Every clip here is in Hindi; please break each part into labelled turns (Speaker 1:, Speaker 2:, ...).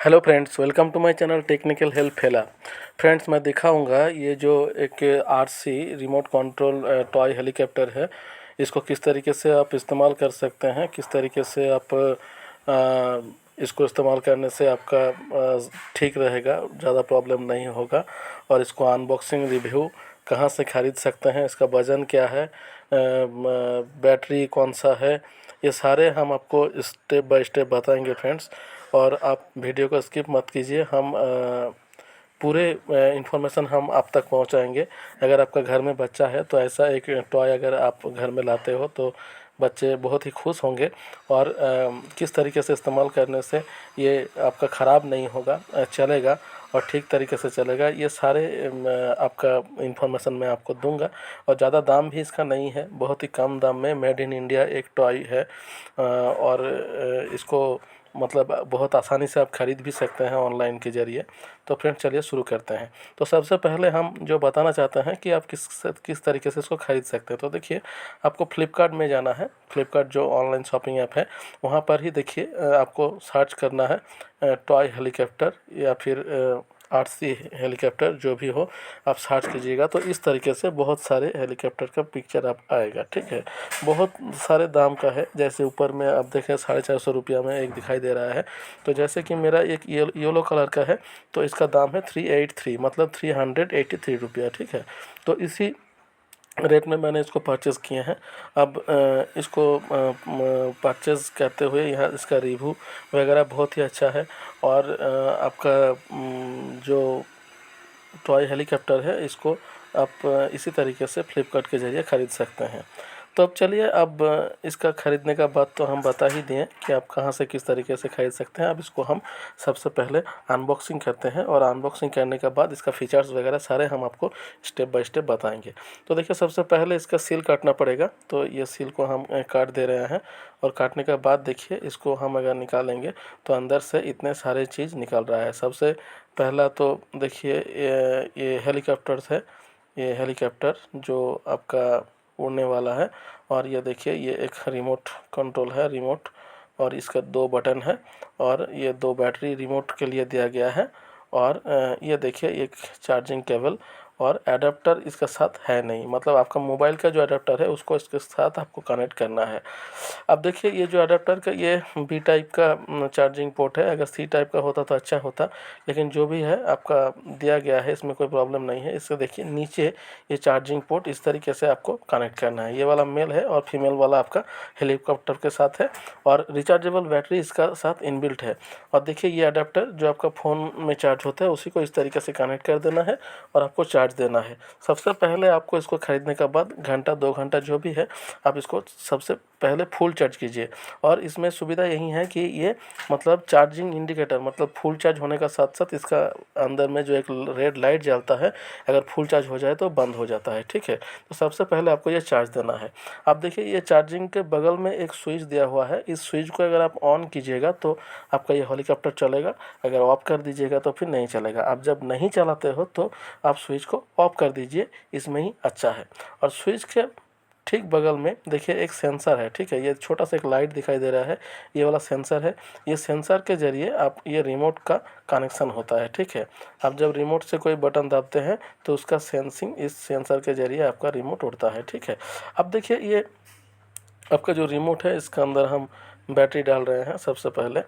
Speaker 1: Hello friends, welcome to my channel technical help fella. Friends, मैं दिखाऊंगा ये जो एक RC remote control toy helicopter है, इसको किस तरीके से आप इस्तेमाल कर सकते हैं, किस तरीके से आप इसको इस्तेमाल करने से आपका ठीक रहेगा, ज़्यादा प्रॉब्लम नहीं होगा। और इसको अनबॉक्सिंग रिव्यू कहाँ से ख़रीद सकते हैं, इसका वज़न क्या है, बैटरी कौन सा है, ये सारे हम आपको स्टेप बाय स्टेप बताएंगे फ्रेंड्स। और आप वीडियो को स्किप मत कीजिए, हम पूरे इन्फॉर्मेशन हम आप तक पहुंचाएंगे। अगर आपका घर में बच्चा है तो ऐसा एक टॉय अगर आप घर में लाते हो तो बच्चे बहुत ही खुश होंगे। और किस तरीके से इस्तेमाल करने से ये आपका ख़राब नहीं होगा, चलेगा और ठीक तरीके से चलेगा, ये सारे आपका इन्फॉर्मेशन मैं आपको दूंगा। और ज़्यादा दाम भी इसका नहीं है, बहुत ही कम दाम में मेड इन इंडिया एक टॉय है। और इसको मतलब बहुत आसानी से आप ख़रीद भी सकते हैं ऑनलाइन के ज़रिए। तो फ्रेंड्स, चलिए शुरू करते हैं। तो सबसे पहले हम जो बताना चाहते हैं कि आप किस तरीके से इसको ख़रीद सकते हैं। तो देखिए, आपको फ्लिपकार्ट में जाना है। फ्लिपकार्ट जो ऑनलाइन शॉपिंग ऐप है, वहाँ पर ही देखिए आपको सर्च करना है टॉय हेलीकॉप्टर या फिर आरसी हेलीकॉप्टर, जो भी हो आप सर्च कीजिएगा तो इस तरीके से बहुत सारे हेलीकॉप्टर का पिक्चर आप आएगा। ठीक है, बहुत सारे दाम का है। जैसे ऊपर में आप देखें 450 रुपया में एक दिखाई दे रहा है। तो जैसे कि मेरा एक येलो कलर का है, तो इसका दाम है 383, मतलब 383 रुपया। ठीक है, तो इसी रेट में मैंने इसको परचेज़ किए हैं। अब इसको परचेज़ करते हुए यहाँ इसका रिव्यू वगैरह बहुत ही अच्छा है। और आपका जो टॉय हेलीकॉप्टर है, इसको आप इसी तरीके से फ्लिपकार्ट के ज़रिए ख़रीद सकते हैं। तो अब चलिए, अब इसका ख़रीदने का बात तो हम बता ही दिए कि आप कहां से किस तरीके से ख़रीद सकते हैं। अब इसको हम सबसे पहले अनबॉक्सिंग करते हैं, और अनबॉक्सिंग करने के बाद इसका फ़ीचर्स वगैरह सारे हम आपको स्टेप बाय स्टेप बताएंगे। तो देखिए, सबसे पहले इसका सील काटना पड़ेगा। तो ये सील को हम काट दे रहे हैं, और काटने के बाद देखिए, इसको हम अगर निकालेंगे तो अंदर से इतने सारे चीज़ निकल रहा है। सबसे पहला तो देखिए, ये हेलीकॉप्टर्स है। ये हेलीकॉप्टर जो आपका उड़ने वाला है। और ये देखिए, ये एक रिमोट कंट्रोल है, रिमोट। और इसका 2 बटन है, और ये 2 बैटरी रिमोट के लिए दिया गया है। और ये देखिए, एक चार्जिंग केबल और एडाप्टर इसका साथ है नहीं, मतलब आपका मोबाइल का जो एडाप्टर है उसको इसके साथ आपको कनेक्ट करना है। अब देखिए, ये जो एडाप्टर का ये बी टाइप का चार्जिंग पोर्ट है। अगर सी टाइप का होता तो अच्छा होता, लेकिन जो भी है आपका दिया गया है, इसमें कोई प्रॉब्लम नहीं है। इससे देखिए, नीचे ये चार्जिंग पोर्ट इस तरीके से आपको कनेक्ट करना है। ये वाला मेल है और फीमेल वाला आपका हेलीकॉप्टर के साथ है। और रिचार्जेबल बैटरी इसका साथ इनबिल्ट है। और देखिए, ये अडेप्टर जो आपका फ़ोन में चार्ज होता है उसी को इस तरीके से कनेक्ट कर देना है और आपको चार्ज देना है। सबसे पहले आपको इसको ख़रीदने के बाद घंटा 2 घंटा जो भी है, आप इसको सबसे पहले फुल चार्ज कीजिए। और इसमें सुविधा यही है कि ये मतलब चार्जिंग इंडिकेटर, मतलब फुल चार्ज होने का साथ साथ इसका अंदर में जो एक रेड लाइट जलता है, अगर फुल चार्ज हो जाए तो बंद हो जाता है। ठीक है, तो सबसे पहले आपको ये चार्ज देना है। आप देखिए, ये चार्जिंग के बगल में एक स्विच दिया हुआ है। इस स्विच को अगर आप ऑन कीजिएगा तो आपका ये हेलीकॉप्टर चलेगा, अगर ऑफ कर दीजिएगा तो फिर नहीं चलेगा। आप जब नहीं चलाते हो तो आप स्विच को ऑफ कर दीजिए, इसमें ही अच्छा है। और स्विच के ठीक बगल में देखिए एक सेंसर है। ठीक है, ये छोटा सा एक लाइट दिखाई दे रहा है, ये वाला सेंसर है। ये सेंसर के ज़रिए आप ये रिमोट का कनेक्शन होता है। ठीक है, आप जब रिमोट से कोई बटन दबाते हैं तो उसका सेंसिंग इस सेंसर के ज़रिए आपका रिमोट उड़ता है। ठीक है, अब देखिए, ये आपका जो रिमोट है, इसके अंदर हम बैटरी डाल रहे हैं। सबसे पहले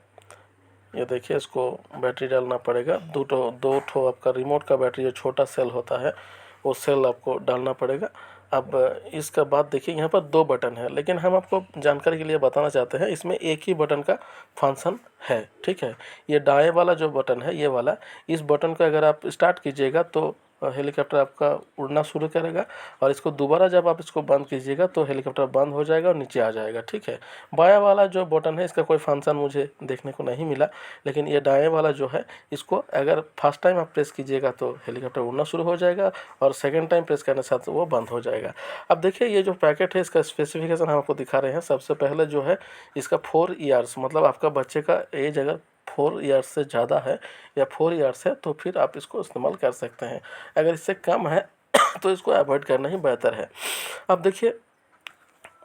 Speaker 1: ये देखिए, इसको बैटरी डालना पड़ेगा। दो ठो आपका रिमोट का बैटरी, जो छोटा सेल होता है वो सेल आपको डालना पड़ेगा। अब इसके बाद देखिए, यहाँ पर 2 बटन है, लेकिन हम आपको जानकारी के लिए बताना चाहते हैं, इसमें एक ही बटन का फंक्शन है। ठीक है, ये दाएं वाला जो बटन है, ये वाला, इस बटन को अगर आप स्टार्ट कीजिएगा तो हेलीकॉप्टर आपका उड़ना शुरू करेगा। और इसको दोबारा जब आप इसको बंद कीजिएगा तो हेलीकॉप्टर बंद हो जाएगा और नीचे आ जाएगा। ठीक है, बायां वाला जो बटन है, इसका कोई फंक्शन मुझे देखने को नहीं मिला, लेकिन ये दाएं वाला जो है, इसको अगर फर्स्ट टाइम आप प्रेस कीजिएगा तो हेलीकॉप्टर उड़ना शुरू हो जाएगा, और सेकंड टाइम प्रेस करने के साथ वो बंद हो जाएगा। अब देखिए, ये जो पैकेट है, इसका स्पेसिफिकेशन हम आपको दिखा रहे हैं। सबसे पहले जो है, इसका 4 ईयर्स, मतलब आपका बच्चे का एज अगर 4 ईयर्स से ज़्यादा है या 4 ईयर्स है तो फिर आप इसको इस्तेमाल कर सकते हैं। अगर इससे कम है तो इसको अवॉइड करना ही बेहतर है। अब देखिए,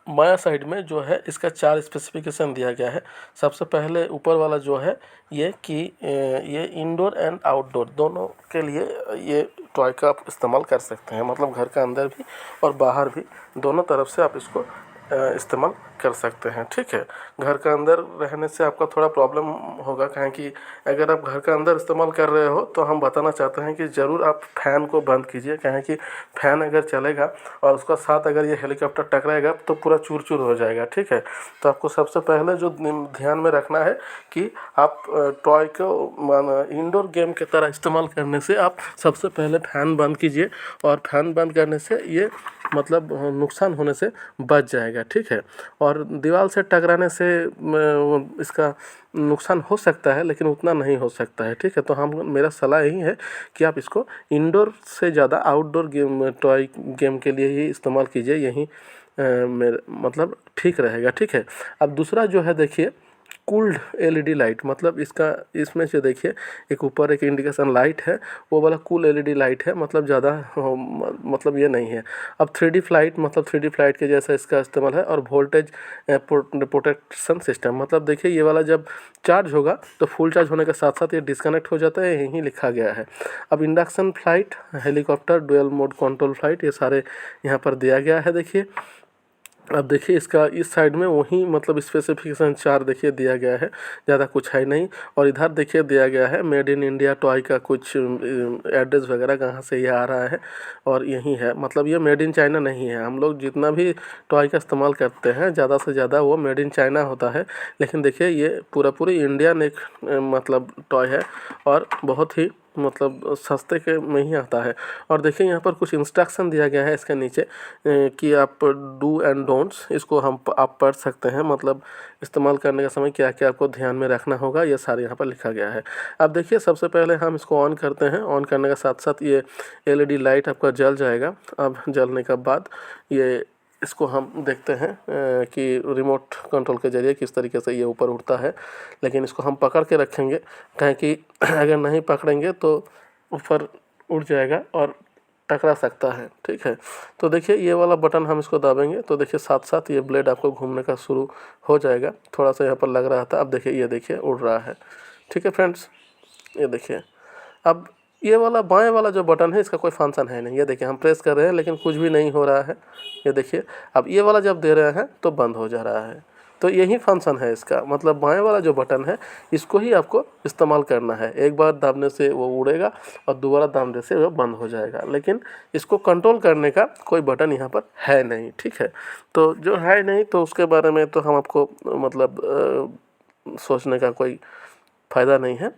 Speaker 1: बायां साइड में जो है इसका 4 स्पेसिफिकेशन दिया गया है। सबसे पहले ऊपर वाला जो है ये कि ये इंडोर एंड आउटडोर दोनों के लिए ये टॉय का आप इस्तेमाल कर सकते हैं, मतलब घर के अंदर भी और बाहर भी दोनों तरफ से आप इसको इस्तेमाल कर सकते हैं। ठीक है, घर के अंदर रहने से आपका थोड़ा प्रॉब्लम होगा, कहें कि अगर आप घर के अंदर इस्तेमाल कर रहे हो तो हम बताना चाहते हैं कि ज़रूर आप फ़ैन को बंद कीजिए, कहें कि फ़ैन अगर चलेगा और उसका साथ अगर ये हेलीकॉप्टर टकराएगा तो पूरा चूर चूर हो जाएगा। ठीक है, तो आपको सबसे पहले जो ध्यान में रखना है कि आप टॉय को इंडोर गेम की तरह इस्तेमाल करने से आप सबसे पहले फ़ैन बंद कीजिए, और फ़ैन बंद करने से ये मतलब नुकसान होने से बच जाएगा। ठीक है, और दीवार से टकराने से इसका नुकसान हो सकता है लेकिन उतना नहीं हो सकता है। ठीक है, तो हम मेरा सलाह यही है कि आप इसको इंडोर से ज़्यादा आउटडोर गेम टॉय गेम के लिए ही इस्तेमाल कीजिए, यही मेरे मतलब ठीक रहेगा। ठीक है, अब दूसरा जो है देखिए कूल्ड एलईडी लाइट, मतलब इसमें से देखिए एक ऊपर एक इंडिकेशन लाइट है, वो वाला कूल एलईडी लाइट है, मतलब ज़्यादा मतलब ये नहीं है। अब 3D फ्लाइट, मतलब 3D फ्लाइट के जैसा इसका इस्तेमाल है। और वोल्टेज प्रोटेक्शन सिस्टम, मतलब देखिए ये वाला जब चार्ज होगा तो फुल चार्ज होने के साथ साथ ये डिस्कनेक्ट हो जाता है, यहीं लिखा गया है। अब induction flight, helicopter, dual mode control flight, ये सारे यहाँ पर दिया गया है। देखिए अब देखिए इसका इस साइड में वही मतलब स्पेसिफिकेशन 4 देखिए दिया गया है, ज़्यादा कुछ है नहीं। और इधर देखिए दिया गया है मेड इन इंडिया टॉय का कुछ एड्रेस वगैरह कहाँ से ये आ रहा है, और यही है, मतलब ये मेड इन चाइना नहीं है। हम लोग जितना भी टॉय का इस्तेमाल करते हैं ज़्यादा से ज़्यादा वो मेड इन चाइना होता है, लेकिन देखिए ये पूरी इंडियन एक मतलब टॉय है, और बहुत ही मतलब सस्ते के में ही आता है। और देखिए यहाँ पर कुछ इंस्ट्रक्शन दिया गया है इसके नीचे कि आप डू एंड डोंट्स, इसको आप पढ़ सकते हैं, मतलब इस्तेमाल करने का समय क्या क्या आपको ध्यान में रखना होगा, ये सारे यहाँ पर लिखा गया है। अब देखिए सबसे पहले हम इसको ऑन करते हैं, ऑन करने के साथ साथ ये एलईडी लाइट आपका जल जाएगा। अब जलने के बाद ये इसको हम देखते हैं कि रिमोट कंट्रोल के ज़रिए किस तरीके से ये ऊपर उड़ता है, लेकिन इसको हम पकड़ के रखेंगे, कहें कि अगर नहीं पकड़ेंगे तो ऊपर उड़ जाएगा और टकरा सकता है। ठीक है, तो देखिए ये वाला बटन हम इसको दबाएंगे तो देखिए साथ साथ ये ब्लेड आपको घूमने का शुरू हो जाएगा। थोड़ा सा यहाँ पर लग रहा था, अब देखिए ये देखिए उड़ रहा है। ठीक है फ्रेंड्स, ये देखिए अब ये वाला बाएं वाला जो बटन है इसका कोई फंक्शन है नहीं, ये देखिए हम प्रेस कर रहे हैं लेकिन कुछ भी नहीं हो रहा है। ये देखिए अब ये वाला जब दे रहे हैं तो बंद हो जा रहा है, तो यही फंक्शन है इसका, मतलब बाएं वाला जो बटन है इसको ही आपको इस्तेमाल करना है। एक बार दाबने से वो उड़ेगा और दोबारा दाबने से वो बंद हो जाएगा, लेकिन इसको कंट्रोल करने का कोई बटन यहाँ पर है नहीं। ठीक है, तो जो है नहीं तो उसके बारे में तो हम आपको मतलब सोचने का कोई फ़ायदा नहीं है।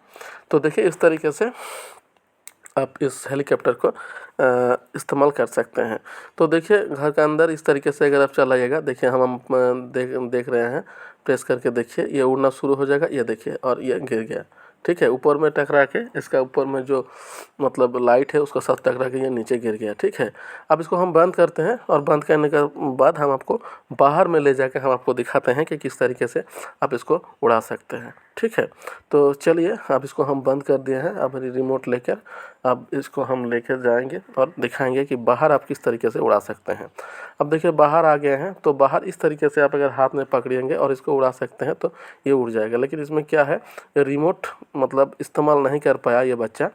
Speaker 1: तो देखिए इस तरीके से आप इस हेलीकॉप्टर को इस्तेमाल कर सकते हैं। तो देखिए घर के अंदर इस तरीके से अगर आप चलाइएगा, देखिए हम देख रहे हैं, प्रेस करके देखिए ये उड़ना शुरू हो जाएगा, ये देखिए और ये गिर गया। ठीक है, ऊपर में टकरा के इसका ऊपर में जो मतलब लाइट है उसका साथ टकरा के ये नीचे गिर गया। ठीक है, अब इसको हम बंद करते हैं, और बंद करने के बाद हम आपको बाहर में ले जाकर हम आपको दिखाते हैं कि किस तरीके से आप इसको उड़ा सकते हैं। ठीक है, तो चलिए अब इसको हम बंद कर दिए हैं। अब रिमोट लेकर अब इसको हम लेकर जाएंगे और दिखाएंगे कि बाहर आप किस तरीके से उड़ा सकते हैं। अब देखिए बाहर आ गए हैं, तो बाहर इस तरीके से आप अगर हाथ में पकड़ेंगे और इसको उड़ा सकते हैं तो ये उड़ जाएगा। लेकिन इसमें क्या है, ये रिमोट मतलब इस्तेमाल नहीं कर पाया ये बच्चा,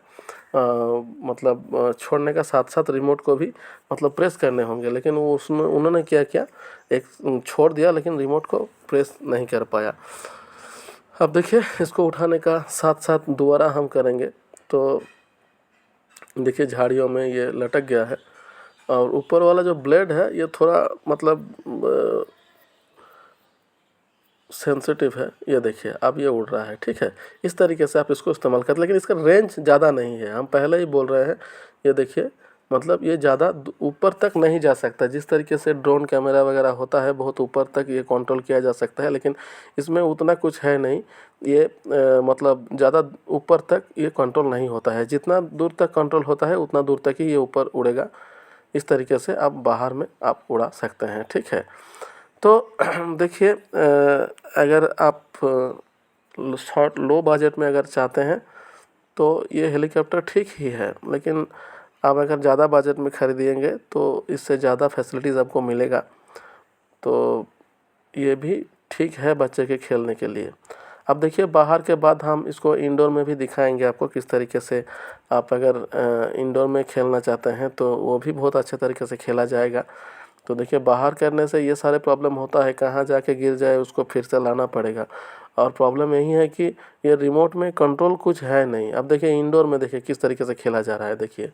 Speaker 1: मतलब छोड़ने का साथ साथ रिमोट को भी मतलब प्रेस करने होंगे, लेकिन वो उसमें उन्होंने क्या किया, एक छोड़ दिया लेकिन रिमोट को प्रेस नहीं कर पाया। अब देखिए इसको उठाने का साथ साथ दोबारा हम करेंगे तो देखिए झाड़ियों में ये लटक गया है, और ऊपर वाला जो ब्लेड है ये थोड़ा मतलब सेंसिटिव है। ये देखिए अब ये उड़ रहा है। ठीक है, इस तरीके से आप इसको इस्तेमाल करते, लेकिन इसका रेंज ज़्यादा नहीं है, हम पहले ही बोल रहे हैं। ये देखिए मतलब ये ज़्यादा ऊपर तक नहीं जा सकता, जिस तरीके से ड्रोन कैमरा वगैरह होता है बहुत ऊपर तक ये कंट्रोल किया जा सकता है, लेकिन इसमें उतना कुछ है नहीं। ये मतलब ज़्यादा ऊपर तक ये कंट्रोल नहीं होता है, जितना दूर तक कंट्रोल होता है उतना दूर तक ही ये ऊपर उड़ेगा। इस तरीके से आप बाहर में आप उड़ा सकते हैं। ठीक है, तो देखिए अगर आप शॉर्ट लो बजट में अगर चाहते हैं तो ये हेलीकॉप्टर ठीक ही है, लेकिन आप अगर ज़्यादा बजट में ख़रीदेंगे तो इससे ज़्यादा फैसिलिटीज़ आपको मिलेगा। तो ये भी ठीक है बच्चे के खेलने के लिए। अब देखिए बाहर के बाद हम इसको इंडोर में भी दिखाएंगे आपको किस तरीके से आप अगर इंडोर में खेलना चाहते हैं तो वो भी बहुत अच्छे तरीके से खेला जाएगा। तो देखिए बाहर करने से ये सारे प्रॉब्लम होता है, कहाँ जाके गिर जाए उसको फिर से लाना पड़ेगा। और प्रॉब्लम यही है कि ये रिमोट में कंट्रोल कुछ है नहीं। अब देखिए इंडोर में देखिए किस तरीके से खेला जा रहा है। देखिए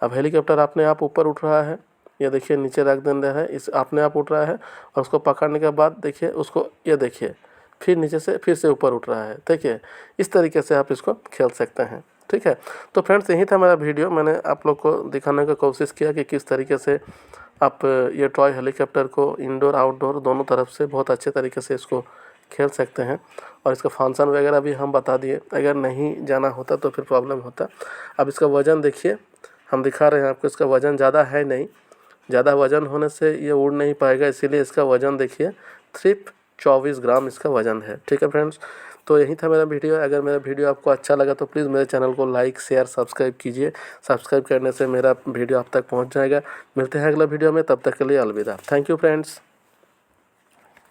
Speaker 1: अब हेलीकॉप्टर अपने आप ऊपर उठ रहा है, ये देखिए नीचे रख दे रहा है, इस अपने आप उठ रहा है और उसको पकड़ने के बाद देखिए उसको, ये देखिए फिर नीचे से फिर से ऊपर उठ रहा है। देखिए इस तरीके से आप इसको खेल सकते हैं। ठीक है, तो फ्रेंड्स यही था मेरा वीडियो। मैंने आप लोग को दिखाने की कोशिश किया कि किस तरीके से आप ये टॉय हेलीकॉप्टर को इंडोर आउटडोर दोनों तरफ से बहुत अच्छे तरीके से इसको खेल सकते हैं। और इसका फंक्शन वगैरह भी हम बता दिए, अगर नहीं जाना होता तो फिर प्रॉब्लम होता। अब इसका वज़न देखिए, हम दिखा रहे हैं आपको, इसका वज़न ज़्यादा है नहीं, ज़्यादा वज़न होने से ये उड़ नहीं पाएगा, इसीलिए इसका वज़न देखिए सिर्फ 24 ग्राम इसका वज़न है। ठीक है फ्रेंड्स, तो यही था मेरा वीडियो। अगर मेरा वीडियो आपको अच्छा लगा तो प्लीज़ मेरे चैनल को लाइक शेयर सब्सक्राइब कीजिए। सब्सक्राइब करने से मेरा वीडियो आप तक पहुंच जाएगा। मिलते हैं अगला वीडियो में, तब तक के लिए अलविदा। Thank you friends.